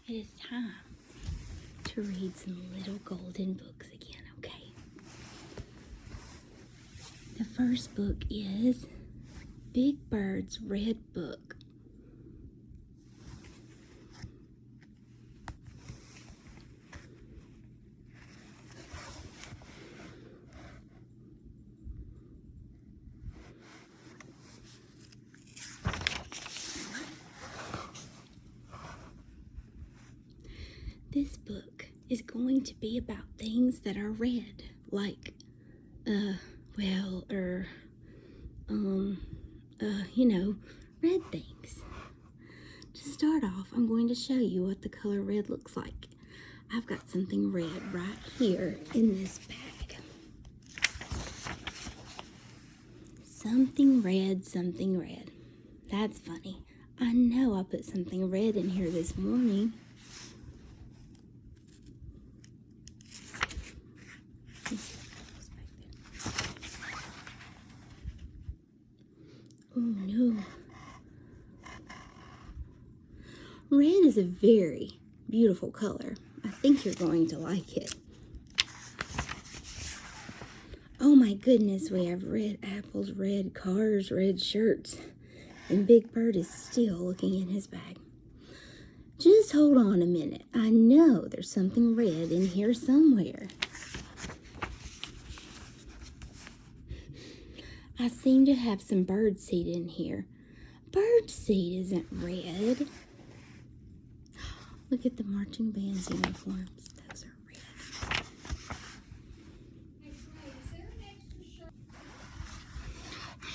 It is time to read some little golden books again, okay? The first book is Big Bird's Red Book. This book is going to be about things that are red, like, red things. To start off, I'm going to show you what the color red looks like. I've got something red right here in this bag. Something red, something red. That's funny. I know I put something red in here this morning. Oh no. Red is a very beautiful color. I think you're going to like it. Oh my goodness, we have red apples, red cars, red shirts. And Big Bird is still looking in his bag. Just hold on a minute. I know there's something red in here somewhere. I seem to have some bird seed in here. Bird seed isn't red. Look at the marching band's uniforms. Those are red.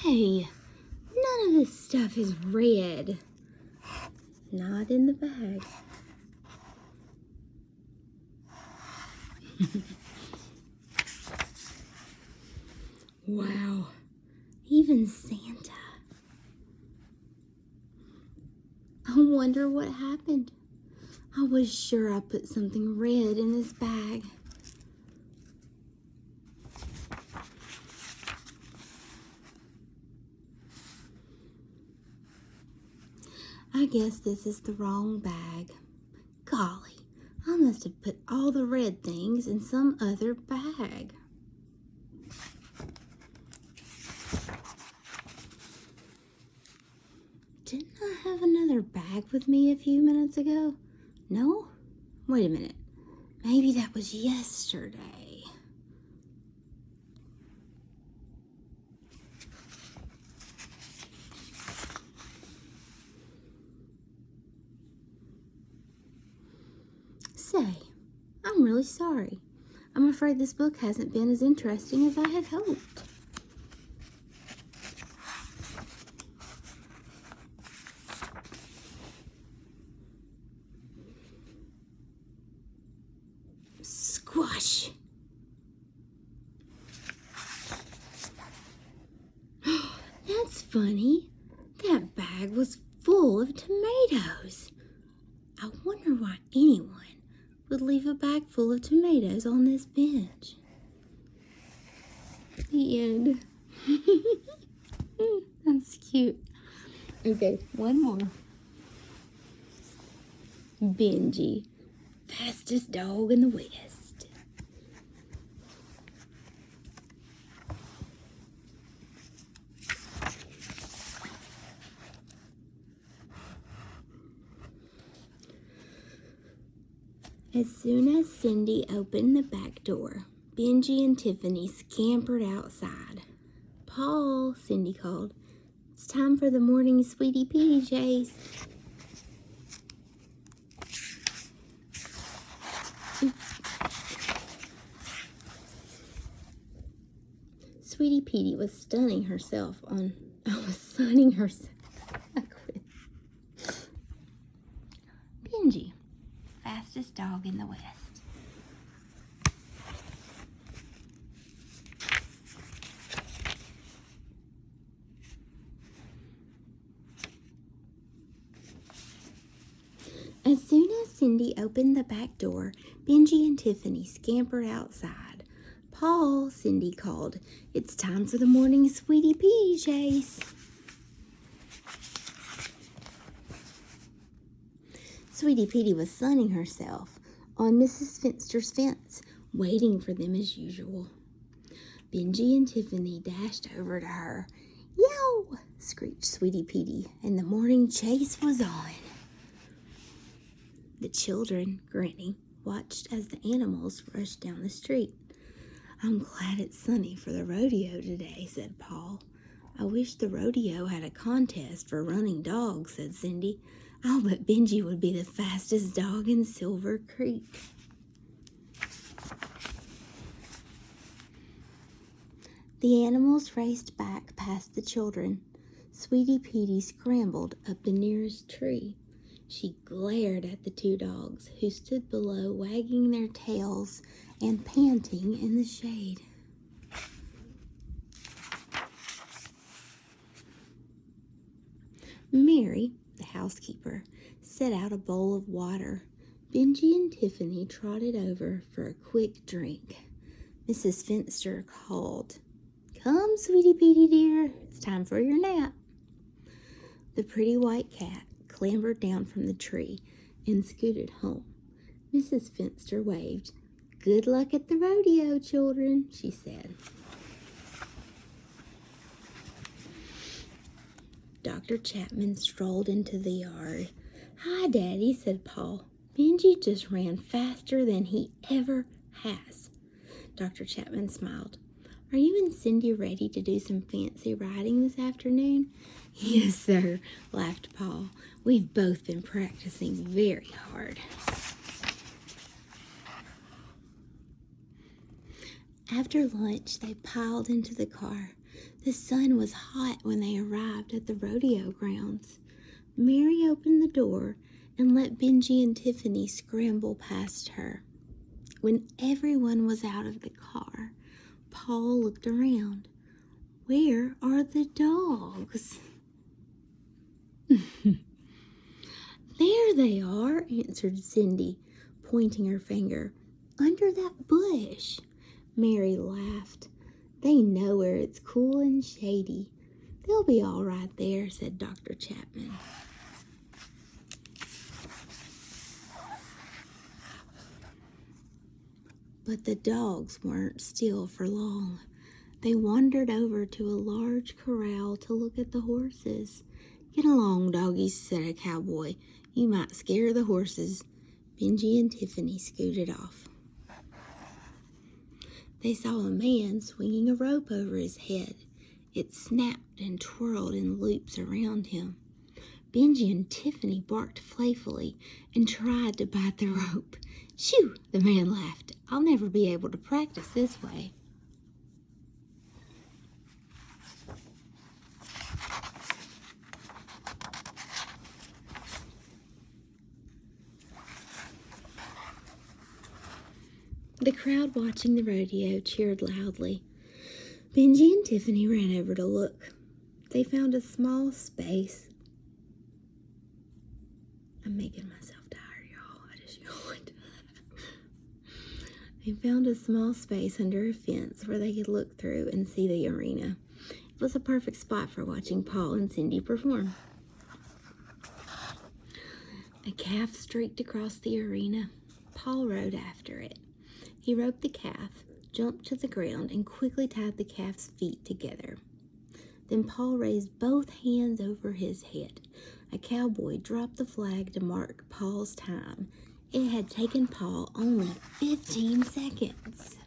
Hey, none of this stuff is red. Not in the bag. Wow. Even Santa. I wonder what happened. I was sure I put something red in this bag. I guess this is the wrong bag. Golly, I must have put all the red things in some other bag. Didn't I have another bag with me a few minutes ago? No? Wait a minute. Maybe that was yesterday. Say, I'm really sorry. I'm afraid this book hasn't been as interesting as I had hoped. Squash! That's funny. That bag was full of tomatoes. I wonder why anyone would leave a bag full of tomatoes on this bench. The end. That's cute. Okay, one more. Benji, fastest dog in the West. As soon as Cindy opened the back door, Benji and Tiffany scampered outside. Paul, Cindy called, it's time for the morning Sweetie PJs. Sweetie Petey was sunning herself. Benji, fastest dog in the West. As soon as Cindy opened the back door, Benji and Tiffany scampered outside. Paul, Cindy called, it's time for the morning Sweetie PJs. Sweetie Petey was sunning herself on Mrs. Finster's fence, waiting for them as usual. Benji and Tiffany dashed over to her. "Yow!" screeched Sweetie Petey, and the morning chase was on. The children, grinning, watched as the animals rushed down the street. "I'm glad it's sunny for the rodeo today," said Paul. "I wish the rodeo had a contest for running dogs," said Cindy. "I'll bet Benji would be the fastest dog in Silver Creek." The animals raced back past the children. Sweetie Petey scrambled up the nearest tree. She glared at the two dogs, who stood below wagging their tails and panting in the shade. Mary, the housekeeper, set out a bowl of water. Benji and Tiffany trotted over for a quick drink. Mrs. Finster called, "Come, Sweetie Petey dear, it's time for your nap." The pretty white cat clambered down from the tree and scooted home. Mrs. Finster waved. "Good luck at the rodeo, children," she said. Dr. Chapman strolled into the yard. "Hi, Daddy," said Paul. "Benji just ran faster than he ever has." Dr. Chapman smiled. "Are you and Cindy ready to do some fancy riding this afternoon?" "Yes, sir," laughed Paul. "We've both been practicing very hard." After lunch, they piled into the car. The sun was hot when they arrived at the rodeo grounds. Mary opened the door and let Benji and Tiffany scramble past her. When everyone was out of the car, Paul looked around. "Where are the dogs?" "There they are," answered Cindy, pointing her finger. "Under that bush." Mary laughed. "They know where it's cool and shady. They'll be all right there," said Dr. Chapman. But the dogs weren't still for long. They wandered over to a large corral to look at the horses. "Get along, doggies," said a cowboy. "You might scare the horses." Benji and Tiffany scooted off. They saw a man swinging a rope over his head. It snapped and twirled in loops around him. Benji and Tiffany barked playfully and tried to bite the rope. "Shoo!" the man laughed. "I'll never be able to practice this way." The crowd watching the rodeo cheered loudly. Benji and Tiffany ran over to look. They found a small space. I'm making myself tired, y'all. I just yawned. They found a small space under a fence where they could look through and see the arena. It was a perfect spot for watching Paul and Cindy perform. A calf streaked across the arena. Paul rode after it. He roped the calf, jumped to the ground, and quickly tied the calf's feet together. Then Paul raised both hands over his head. A cowboy dropped the flag to mark Paul's time. It had taken Paul only 15 seconds.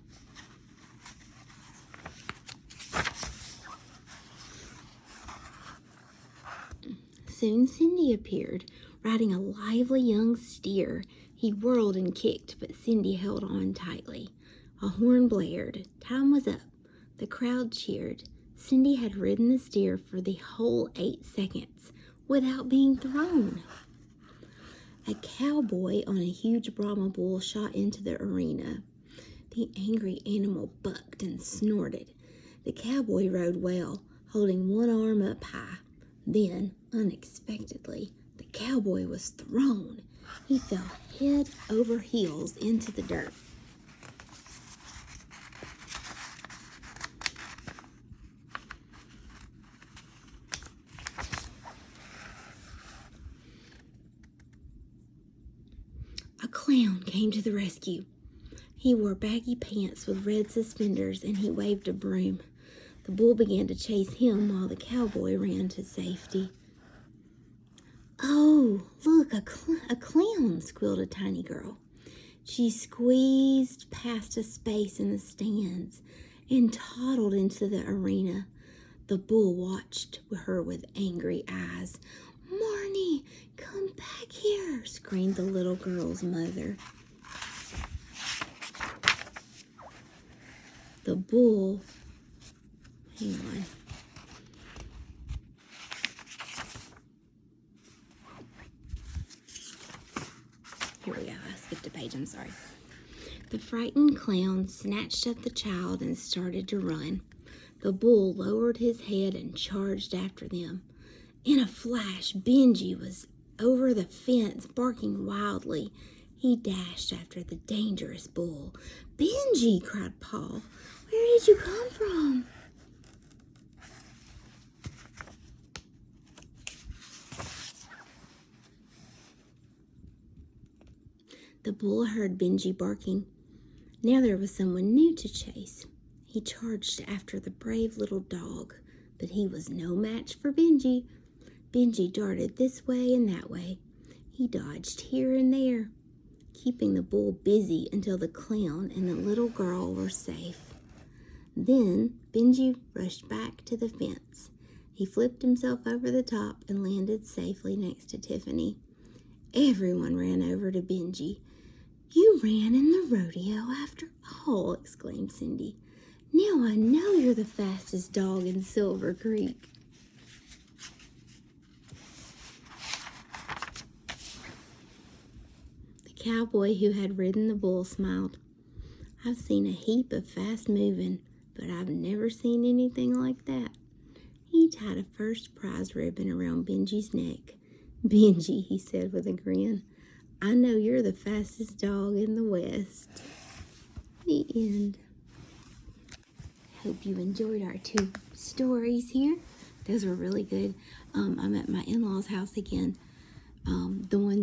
Soon Cindy appeared, riding a lively young steer. He whirled and kicked, but Cindy held on tightly. A horn blared. Time was up. The crowd cheered. Cindy had ridden the steer for the whole 8 seconds without being thrown. A cowboy on a huge Brahma bull shot into the arena. The angry animal bucked and snorted. The cowboy rode well, holding one arm up high. Then, unexpectedly, the cowboy was thrown. He fell head over heels into the dirt. a clown came to the rescue. He wore baggy pants with red suspenders, and he waved a broom. The bull began to chase him while the cowboy ran to safety. "Oh, look, a clown," squealed a tiny girl. She squeezed past a space in the stands and toddled into the arena. The bull watched her with angry eyes. "Marnie, come back here," screamed the little girl's mother. The bull, hang on. Here we go, I skipped a page, I'm sorry. The frightened clown snatched up the child and started to run. The bull lowered his head and charged after them. In a flash, Benji was over the fence, barking wildly. He dashed after the dangerous bull. "Benji!" cried Paul. "Where did you come from?" The bull heard Benji barking. Now there was someone new to chase. He charged after the brave little dog, but he was no match for Benji. Benji darted this way and that way. He dodged here and there, keeping the bull busy until the clown and the little girl were safe. Then Benji rushed back to the fence. He flipped himself over the top and landed safely next to Tiffany. Everyone ran over to Benji. "You ran in the rodeo after all," exclaimed Cindy. "Now I know you're the fastest dog in Silver Creek." The cowboy who had ridden the bull smiled. "I've seen a heap of fast moving, but I've never seen anything like that." He tied a first prize ribbon around Benji's neck. "Benji," he said with a grin, "I know you're the fastest dog in the West." The end. Hope you enjoyed our 2 stories here. Those were really good. I'm at my in-laws' house again. The one,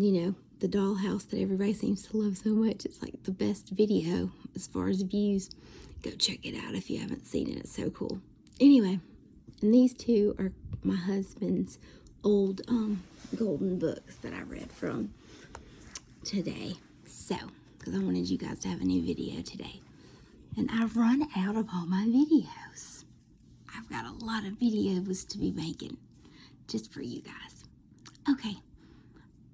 the doll house that everybody seems to love so much. It's like the best video as far as views. Go check it out if you haven't seen it. It's so cool. Anyway, and these 2 are my husband's old golden books that I read from today. So, because I wanted you guys to have a new video today. And I've run out of all my videos. I've got a lot of videos to be making just for you guys. Okay,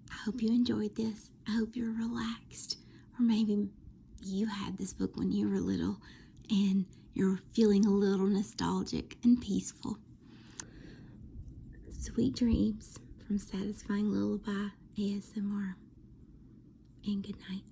I hope you enjoyed this. I hope you're relaxed. Or maybe you had this book when you were little and you're feeling a little nostalgic and peaceful. Sweet dreams from Satisfying Lullaby ASMR. And good night.